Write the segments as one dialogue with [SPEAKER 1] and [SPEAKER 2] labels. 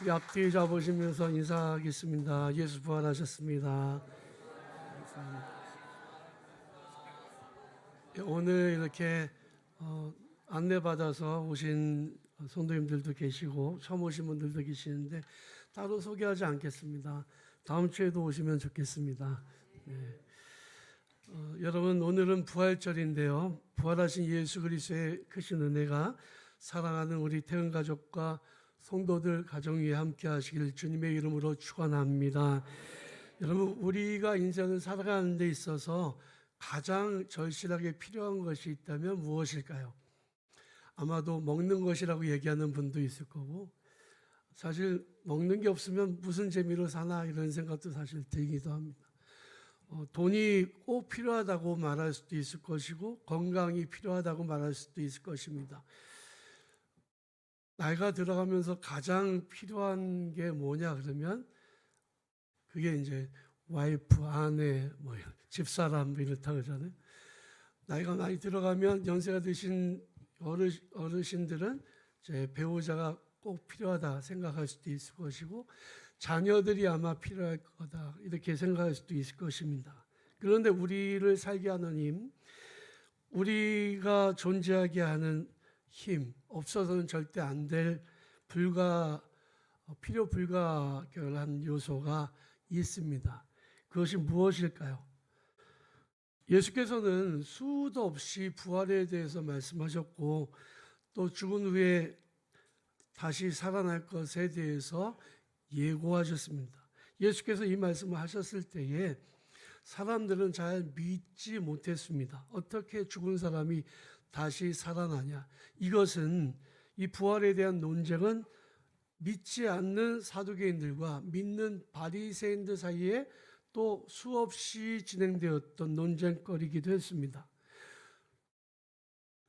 [SPEAKER 1] 우리 앞뒤 잡으시면서 인사하겠습니다. 예수 부활하셨습니다. 감사합니다. 오늘 이렇게 안내받아서 오신 성도님들도 계시고 처음 오신 분들도 계시는데 따로 소개하지 않겠습니다. 다음 주에도 오시면 좋겠습니다. 네. 여러분, 오늘은 부활절인데요. 부활하신 예수 그리스도의 크신 은혜가 사랑하는 우리 태은 가족과 성도들 가정 위에 함께 하시길 주님의 이름으로 축원합니다. 여러분, 우리가 인생을 살아가는 데 있어서 가장 절실하게 필요한 것이 있다면 무엇일까요? 아마도 먹는 것이라고 얘기하는 분도 있을 거고, 사실 먹는 게 없으면 무슨 재미로 사나 이런 생각도 사실 들기도 합니다. 돈이 꼭 필요하다고 말할 수도 있을 것이고 건강이 필요하다고 말할 수도 있을 것입니다. 나이가 들어가면서 가장 필요한 게 뭐냐 그러면 그게 이제 와이프, 아내, 집사람 이렇다 그러잖아요. 나이가 많이 들어가면 연세가 드신 어르신들은 이제 배우자가 꼭 필요하다 생각할 수도 있을 것이고 자녀들이 아마 필요할 거다 이렇게 생각할 수도 있을 것입니다. 그런데 우리를 살게 하는 힘, 우리가 존재하게 하는 힘, 없어서는 절대 안 될 필요 불가결한 요소가 있습니다. 그것이 무엇일까요? 예수께서는 수도 없이 부활에 대해서 말씀하셨고 또 죽은 후에 다시 살아날 것에 대해서 예고하셨습니다. 예수께서 이 말씀을 하셨을 때에 사람들은 잘 믿지 못했습니다. 어떻게 죽은 사람이 다시 살아나냐? 이것은 이 부활에 대한 논쟁은 믿지 않는 사두개인들과 믿는 바리새인들 사이에 또 수없이 진행되었던 논쟁거리이기도 했습니다.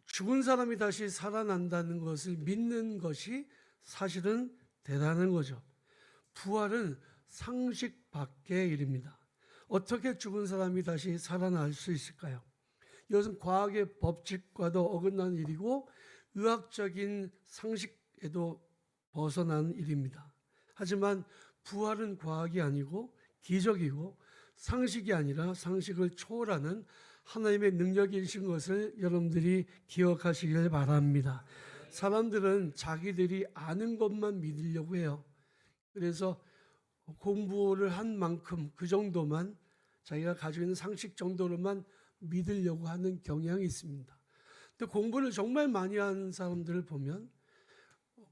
[SPEAKER 1] 죽은 사람이 다시 살아난다는 것을 믿는 것이 사실은 대단한 거죠. 부활은 상식 밖의 일입니다. 어떻게 죽은 사람이 다시 살아날 수 있을까요? 이것은 과학의 법칙과도 어긋난 일이고 의학적인 상식에도 벗어난 일입니다. 하지만 부활은 과학이 아니고 기적이고 상식이 아니라 상식을 초월하는 하나님의 능력이신 것을 여러분들이 기억하시길 바랍니다. 사람들은 자기들이 아는 것만 믿으려고 해요. 그래서 공부를 한 만큼 그 정도만 자기가 가지고 있는 상식 정도로만 믿으려고 하는 경향이 있습니다. 근데 공부를 정말 많이 하는 사람들을 보면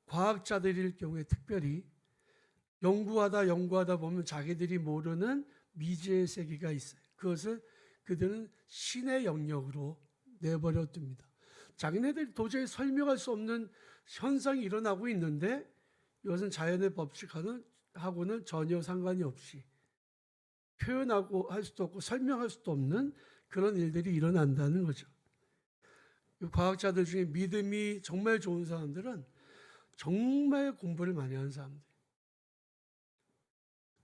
[SPEAKER 1] 과학자들일 경우에 특별히 연구하다 보면 자기들이 모르는 미지의 세계가 있어요. 그것을 그들은 신의 영역으로 내버려 둡니다. 자기네들이 도저히 설명할 수 없는 현상이 일어나고 있는데 이것은 자연의 법칙하고는 전혀 상관이 없이 표현하고 할 수도 없고 설명할 수도 없는 그런 일들이 일어난다는 거죠. 과학자들 중에 믿음이 정말 좋은 사람들은 정말 공부를 많이 하는 사람들.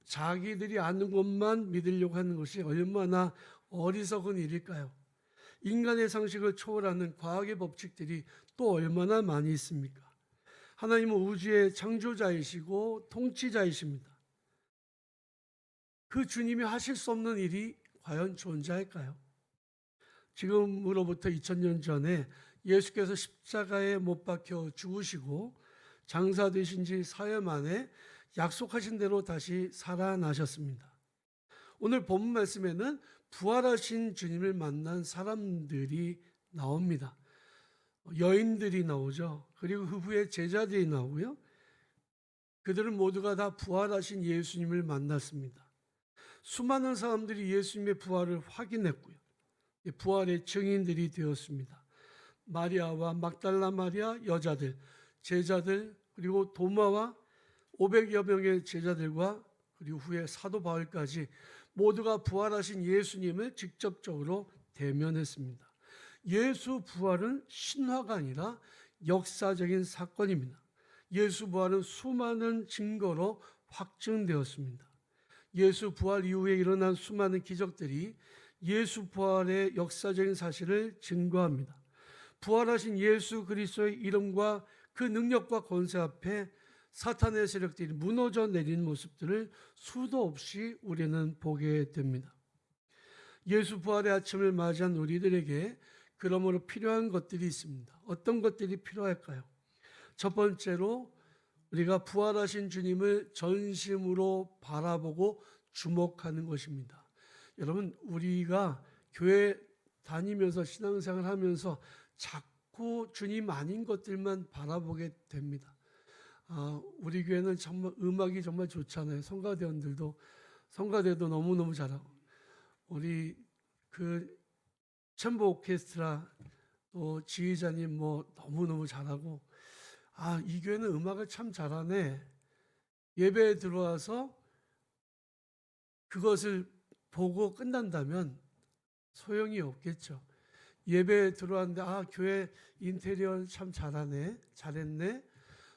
[SPEAKER 1] 자기들이 아는 것만 믿으려고 하는 것이 얼마나 어리석은 일일까요? 인간의 상식을 초월하는 과학의 법칙들이 또 얼마나 많이 있습니까? 하나님은 우주의 창조자이시고 통치자이십니다. 그 주님이 하실 수 없는 일이 과연 존재할까요? 지금으로부터 2000년 전에 예수께서 십자가에 못 박혀 죽으시고 장사되신 지 사흘 만에 약속하신 대로 다시 살아나셨습니다. 오늘 본문 말씀에는 부활하신 주님을 만난 사람들이 나옵니다. 여인들이 나오죠. 그리고 그 후에 제자들이 나오고요. 그들은 모두가 다 부활하신 예수님을 만났습니다. 수많은 사람들이 예수님의 부활을 확인했고요. 부활의 증인들이 되었습니다. 마리아와 막달라 마리아 여자들, 제자들, 그리고 도마와 500여 명의 제자들과 그리고 후에 사도 바울까지 모두가 부활하신 예수님을 직접적으로 대면했습니다. 예수 부활은 신화가 아니라 역사적인 사건입니다. 예수 부활은 수많은 증거로 확증되었습니다. 예수 부활 이후에 일어난 수많은 기적들이 예수 부활의 역사적인 사실을 증거합니다. 부활하신 예수 그리스도의 이름과 그 능력과 권세 앞에 사탄의 세력들이 무너져 내린 모습들을 수도 없이 우리는 보게 됩니다. 예수 부활의 아침을 맞이한 우리들에게 그러므로 필요한 것들이 있습니다. 어떤 것들이 필요할까요? 첫 번째로 우리가 부활하신 주님을 전심으로 바라보고 주목하는 것입니다. 여러분, 우리가 교회 다니면서 신앙생활 하면서 자꾸 주님 아닌 것들만 바라보게 됩니다. 우리 교회는 정말 음악이 정말 좋잖아요. 성가대도 너무너무 잘하고, 우리 그 챔버 오케스트라 또 지휘자님 너무너무 잘하고, 이 교회는 음악을 참 잘하네. 예배에 들어와서 그것을 보고 끝난다면 소용이 없겠죠. 예배에 들어왔는데 교회 인테리어 참 잘하네, 잘했네.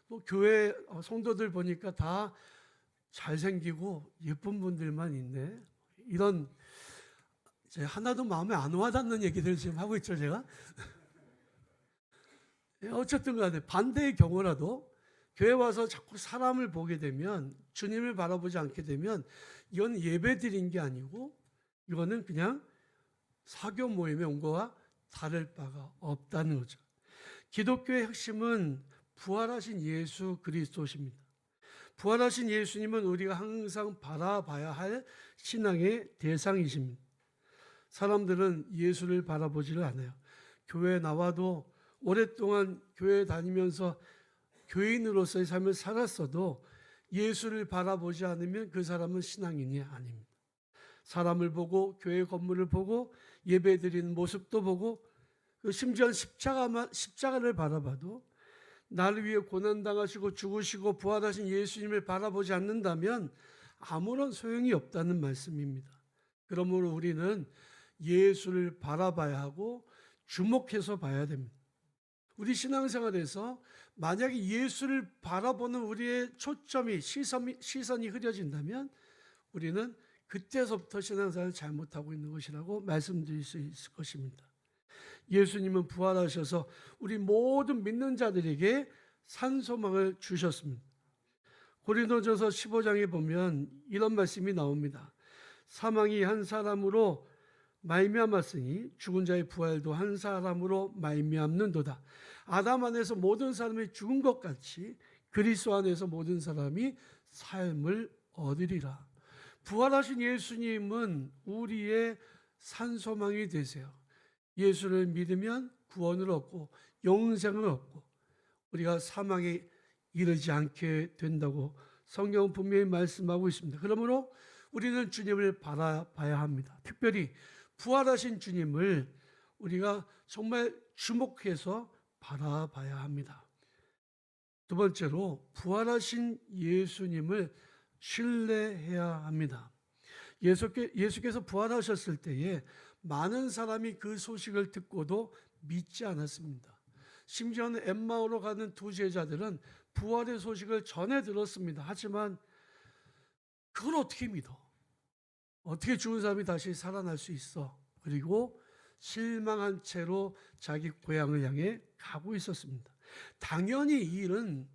[SPEAKER 1] 또 교회 성도들 보니까 다 잘생기고 예쁜 분들만 있네. 이런 하나도 마음에 안 와닿는 얘기들 지금 하고 있죠, 제가. 어쨌든 간에 반대의 경우라도 교회 와서 자꾸 사람을 보게 되면, 주님을 바라보지 않게 되면, 이건 예배 드린 게 아니고 이거는 그냥 사교 모임에 온 거와 다를 바가 없다는 거죠. 기독교의 핵심은 부활하신 예수 그리스도십니다. 부활하신 예수님은 우리가 항상 바라봐야 할 신앙의 대상이십니다. 사람들은 예수를 바라보지를 않아요. 교회에 나와도 오랫동안 교회 다니면서 교인으로서의 삶을 살았어도 예수를 바라보지 않으면 그 사람은 신앙인이 아닙니다. 사람을 보고, 교회 건물을 보고, 예배 드리는 모습도 보고, 심지어 십자가를 바라봐도 나를 위해 고난당하시고 죽으시고 부활하신 예수님을 바라보지 않는다면 아무런 소용이 없다는 말씀입니다. 그러므로 우리는 예수를 바라봐야 하고 주목해서 봐야 됩니다. 우리 신앙생활에서 만약에 예수를 바라보는 우리의 초점이, 시선이 흐려진다면 우리는 그때서부터 신앙생활을 잘못하고 있는 것이라고 말씀드릴 수 있을 것입니다. 예수님은 부활하셔서 우리 모든 믿는 자들에게 산소망을 주셨습니다. 고린도전서 15장에 보면 이런 말씀이 나옵니다. 사망이 한 사람으로 말미암았으니 죽은 자의 부활도 한 사람으로 말미암는도다. 아담 안에서 모든 사람이 죽은 것 같이 그리스도 안에서 모든 사람이 삶을 얻으리라. 부활하신 예수님은 우리의 산소망이 되세요. 예수를 믿으면 구원을 얻고 영생을 얻고 우리가 사망에 이르지 않게 된다고 성경은 분명히 말씀하고 있습니다. 그러므로 우리는 주님을 바라봐야 합니다. 특별히 부활하신 주님을 우리가 정말 주목해서 바라봐야 합니다. 두 번째로 부활하신 예수님을 신뢰해야 합니다. 예수께서 부활하셨을 때에 많은 사람이 그 소식을 듣고도 믿지 않았습니다. 심지어는 엠마오로 가는 두 제자들은 부활의 소식을 전해 들었습니다. 하지만 그걸 어떻게 믿어? 어떻게 죽은 사람이 다시 살아날 수 있어? 그리고 실망한 채로 자기 고향을 향해 가고 있었습니다. 당연히 이 일은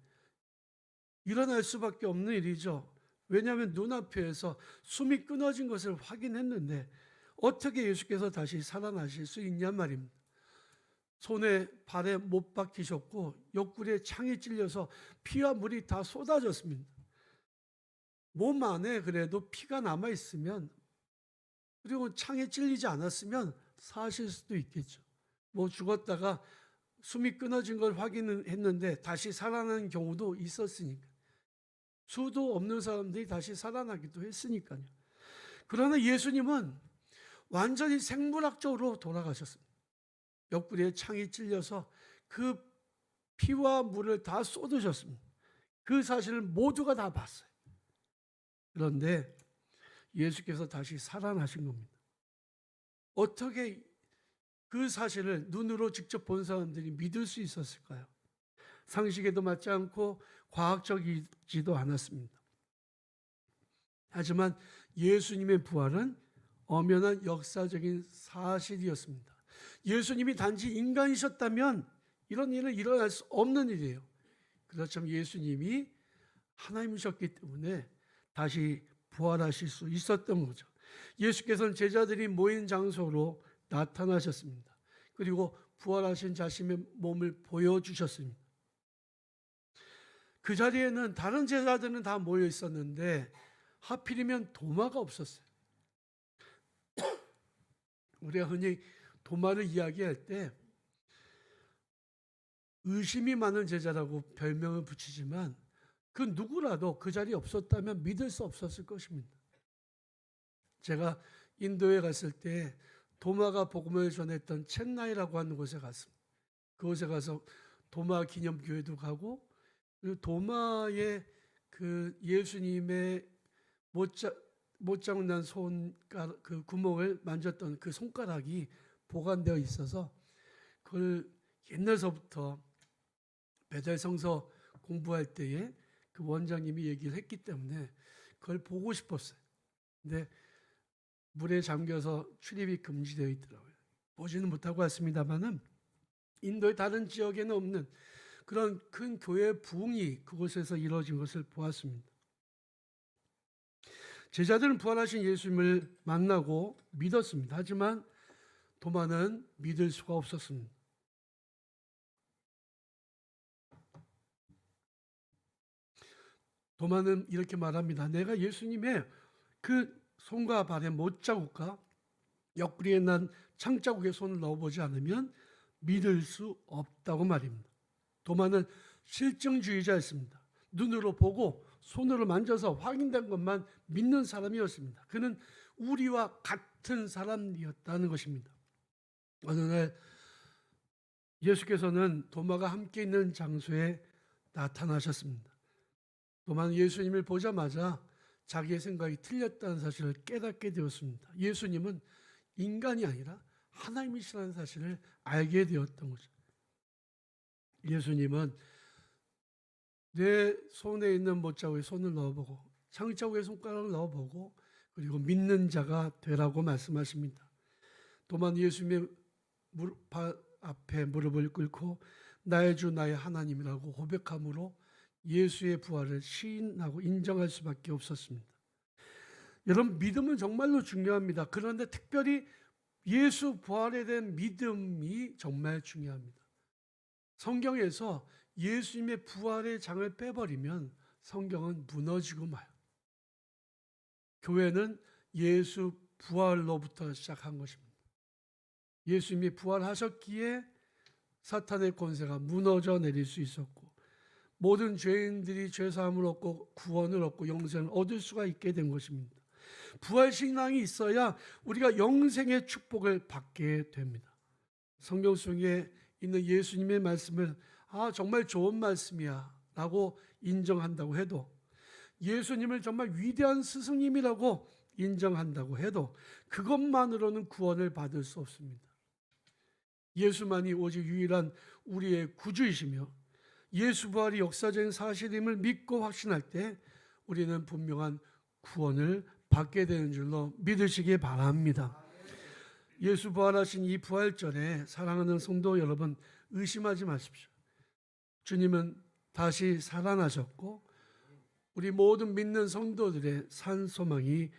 [SPEAKER 1] 일어날 수밖에 없는 일이죠. 왜냐하면 눈앞에서 숨이 끊어진 것을 확인했는데 어떻게 예수께서 다시 살아나실 수 있냔 말입니다. 손에 발에 못 박히셨고 옆구리에 창이 찔려서 피와 물이 다 쏟아졌습니다. 몸 안에 그래도 피가 남아있으면, 그리고 창에 찔리지 않았으면 사실 수도 있겠죠. 죽었다가 숨이 끊어진 걸 확인했는데 다시 살아나는 경우도 있었으니까. 수도 없는 사람들이 다시 살아나기도 했으니까요. 그러나 예수님은 완전히 생물학적으로 돌아가셨습니다. 옆구리에 창이 찔려서 그 피와 물을 다 쏟으셨습니다. 그 사실을 모두가 다 봤어요. 그런데 예수께서 다시 살아나신 겁니다. 어떻게 그 사실을 눈으로 직접 본 사람들이 믿을 수 있었을까요? 상식에도 맞지 않고 과학적이지도 않았습니다. 하지만 예수님의 부활은 엄연한 역사적인 사실이었습니다. 예수님이 단지 인간이셨다면 이런 일은 일어날 수 없는 일이에요. 그렇지만 예수님이 하나님이셨기 때문에 다시 부활하실 수 있었던 거죠. 예수께서는 제자들이 모인 장소로 나타나셨습니다. 그리고 부활하신 자신의 몸을 보여주셨습니다. 그 자리에는 다른 제자들은 다 모여 있었는데 하필이면 도마가 없었어요. 우리가 흔히 도마를 이야기할 때 의심이 많은 제자라고 별명을 붙이지만 그 누구라도 그 자리에 없었다면 믿을 수 없었을 것입니다. 제가 인도에 갔을 때 도마가 복음을 전했던 첸나이라고 하는 곳에 갔습니다. 그곳에 가서 도마 기념교회도 가고, 그리고 도마에 그 예수님의 못자국 난 손가락 그 구멍을 만졌던 그 손가락이 보관되어 있어서 그걸 옛날서부터 베델성서 공부할 때에 그 원장님이 얘기를 했기 때문에 그걸 보고 싶었어요. 근데 물에 잠겨서 출입이 금지되어 있더라고요. 보지는 못하고 왔습니다만은 인도의 다른 지역에는 없는 그런 큰 교회 부흥이 그곳에서 이루어진 것을 보았습니다. 제자들은 부활하신 예수님을 만나고 믿었습니다. 하지만 도마는 믿을 수가 없었습니다. 도마는 이렇게 말합니다. 내가 예수님의 그 손과 발의 못자국과 옆구리에 난 창자국에 손을 넣어보지 않으면 믿을 수 없다고 말입니다. 도마는 실증주의자였습니다. 눈으로 보고 손으로 만져서 확인된 것만 믿는 사람이었습니다. 그는 우리와 같은 사람이었다는 것입니다. 어느 날 예수께서는 도마가 함께 있는 장소에 나타나셨습니다. 도마는 예수님을 보자마자 자기의 생각이 틀렸다는 사실을 깨닫게 되었습니다. 예수님은 인간이 아니라 하나님이시라는 사실을 알게 되었던 거죠. 예수님은 내 손에 있는 못자국에 손을 넣어보고 창자국에 손가락을 넣어보고 그리고 믿는 자가 되라고 말씀하십니다. 도마는 예수님의 앞에 무릎을 꿇고 나의 주 나의 하나님이라고 고백함으로 예수의 부활을 시인하고 인정할 수밖에 없었습니다. 여러분, 믿음은 정말로 중요합니다. 그런데 특별히 예수 부활에 대한 믿음이 정말 중요합니다. 성경에서 예수님의 부활의 장을 빼버리면 성경은 무너지고 마요. 교회는 예수 부활로부터 시작한 것입니다. 예수님이 부활하셨기에 사탄의 권세가 무너져 내릴 수 있었고 모든 죄인들이 죄사함을 얻고 구원을 얻고 영생을 얻을 수가 있게 된 것입니다. 부활신앙이 있어야 우리가 영생의 축복을 받게 됩니다. 성경 속에 있는 예수님의 말씀을 정말 좋은 말씀이야 라고 인정한다고 해도, 예수님을 정말 위대한 스승님이라고 인정한다고 해도 그것만으로는 구원을 받을 수 없습니다. 예수만이 오직 유일한 우리의 구주이시며 예수 부활이 역사적인 사실임을 믿고 확신할 때 우리는 분명한 구원을 받게 되는 줄로 믿으시기 바랍니다. 예수 부활하신 이 부활절에 사랑하는 성도 여러분, 의심하지 마십시오. 주님은 다시 살아나셨고 우리 모든 믿는 성도들의 산소망이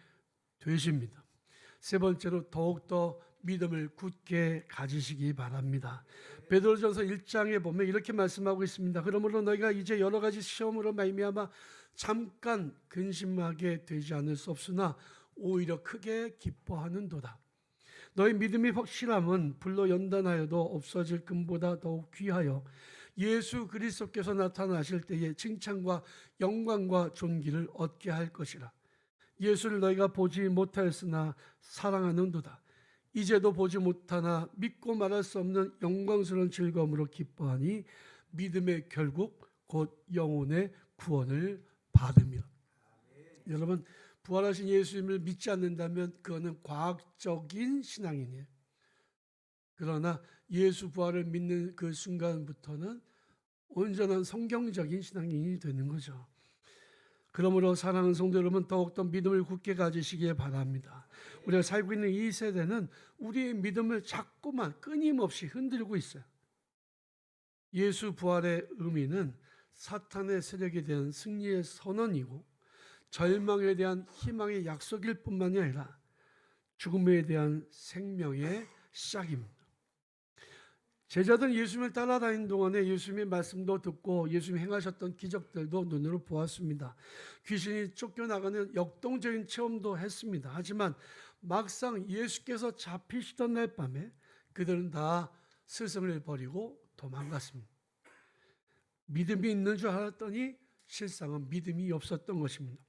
[SPEAKER 1] 되십니다. 세 번째로 더욱더 믿음을 굳게 가지시기 바랍니다. 베드로전서 1장에 보면 이렇게 말씀하고 있습니다. 그러므로 너희가 이제 여러 가지 시험으로 말미암아 잠깐 근심하게 되지 않을 수 없으나 오히려 크게 기뻐하는도다. 너희 믿음의 확실함은 불로 연단하여도 없어질 금보다 더욱 귀하여 예수 그리스도께서 나타나실 때에 칭찬과 영광과 존귀를 얻게 할 것이라. 예수를 너희가 보지 못하였으나 사랑하는도다. 이제도 보지 못하나 믿고 말할 수 없는 영광스러운 즐거움으로 기뻐하니 믿음의 결국 곧 영혼의 구원을 받음이라. 여러분, 부활하신 예수님을 믿지 않는다면 그거는 과학적인 신앙이에요. 그러나 예수 부활을 믿는 그 순간부터는 온전한 성경적인 신앙인이 되는 거죠. 그러므로 사랑하는 성도 여러분, 더욱더 믿음을 굳게 가지시기 바랍니다. 우리가 살고 있는 이 세대는 우리의 믿음을 자꾸만 끊임없이 흔들고 있어요. 예수 부활의 의미는 사탄의 세력에 대한 승리의 선언이고 절망에 대한 희망의 약속일 뿐만이 아니라 죽음에 대한 생명의 시작입니다. 제자들은 예수님을 따라다니는 동안에 예수님의 말씀도 듣고 예수님이 행하셨던 기적들도 눈으로 보았습니다. 귀신이 쫓겨나가는 역동적인 체험도 했습니다. 하지만 막상 예수께서 잡히시던 날 밤에 그들은 다 스승을 버리고 도망갔습니다. 믿음이 있는 줄 알았더니 실상은 믿음이 없었던 것입니다.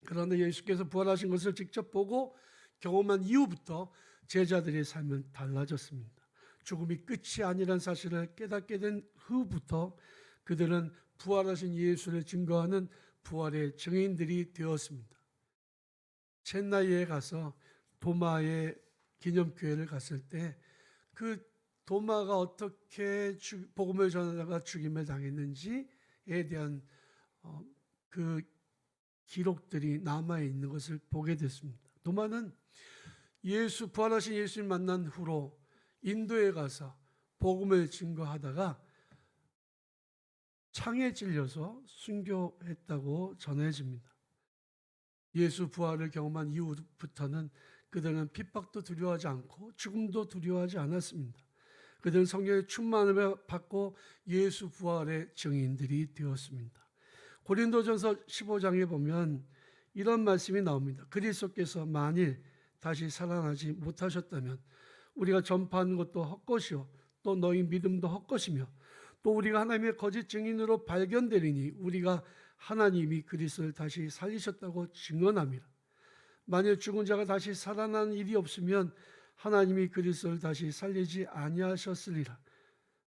[SPEAKER 1] 그런데 예수께서 부활하신 것을 직접 보고 경험한 이후부터 제자들의 삶은 달라졌습니다. 죽음이 끝이 아니란 사실을 깨닫게 된 후부터 그들은 부활하신 예수를 증거하는 부활의 증인들이 되었습니다. 첸나이에 가서 도마의 기념교회를 갔을 때 그 도마가 어떻게 복음을 전하다가 죽임을 당했는지에 대한 그 기록들이 남아있는 것을 보게 됐습니다. 도마는 부활하신 예수를 만난 후로 인도에 가서 복음을 증거하다가 창에 찔려서 순교했다고 전해집니다. 예수 부활을 경험한 이후부터는 그들은 핍박도 두려워하지 않고 죽음도 두려워하지 않았습니다. 그들은 성령의 충만을 받고 예수 부활의 증인들이 되었습니다. 고린도전서 15장에 보면 이런 말씀이 나옵니다. 그리스도께서 만일 다시 살아나지 못하셨다면 우리가 전파하는 것도 헛것이요 또 너희 믿음도 헛것이며 또 우리가 하나님의 거짓 증인으로 발견되리니 우리가 하나님이 그리스도를 다시 살리셨다고 증언함이라. 만일 죽은 자가 다시 살아나는 일이 없으면 하나님이 그리스도를 다시 살리지 아니하셨으리라.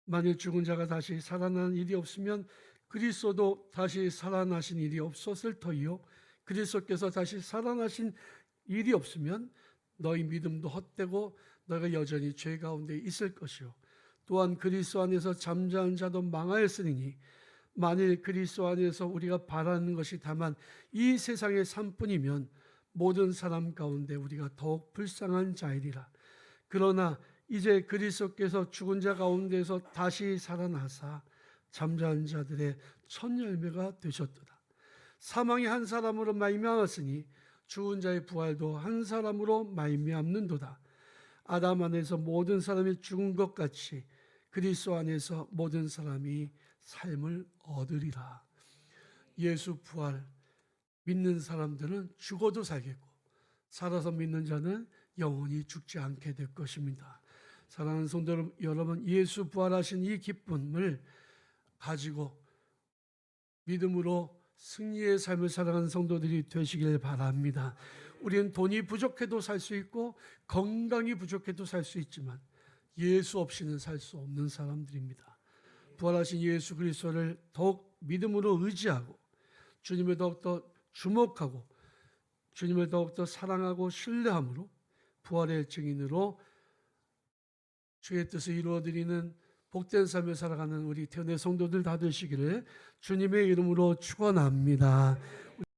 [SPEAKER 1] 만일 죽은 자가 다시 살아나는 일이 없으면 그리스도도 다시 살아나신 일이 없었을 터이요 그리스도께서 다시 살아나신 일이 없으면 너희 믿음도 헛되고 너희가 여전히 죄 가운데 있을 것이요 또한 그리스도 안에서 잠자는 자도 망하였으니 만일 그리스도 안에서 우리가 바라는 것이 다만 이 세상의 삶뿐이면 모든 사람 가운데 우리가 더욱 불쌍한 자이리라. 그러나 이제 그리스도께서 죽은 자 가운데서 다시 살아나사 잠자는 자들의 첫 열매가 되셨도다. 사망이 한 사람으로 말미암았으니 죽은 자의 부활도 한 사람으로 말미암는도다. 아담 안에서 모든 사람이 죽은 것 같이 그리스도 안에서 모든 사람이 삶을 얻으리라. 예수 부활 믿는 사람들은 죽어도 살겠고 살아서 믿는 자는 영원히 죽지 않게 될 것입니다. 사랑하는 성도 여러분, 예수 부활하신 이 기쁨을 가지고 믿음으로 승리의 삶을 살아가는 성도들이 되시길 바랍니다. 우리는 돈이 부족해도 살 수 있고 건강이 부족해도 살 수 있지만 예수 없이는 살 수 없는 사람들입니다. 부활하신 예수 그리스도를 더욱 믿음으로 의지하고 주님을 더욱더 주목하고 주님을 더욱더 사랑하고 신뢰함으로 부활의 증인으로 주의 뜻을 이루어드리는 복된 삶을 살아가는 우리 태어난 성도들 다 되시기를 주님의 이름으로 축원합니다.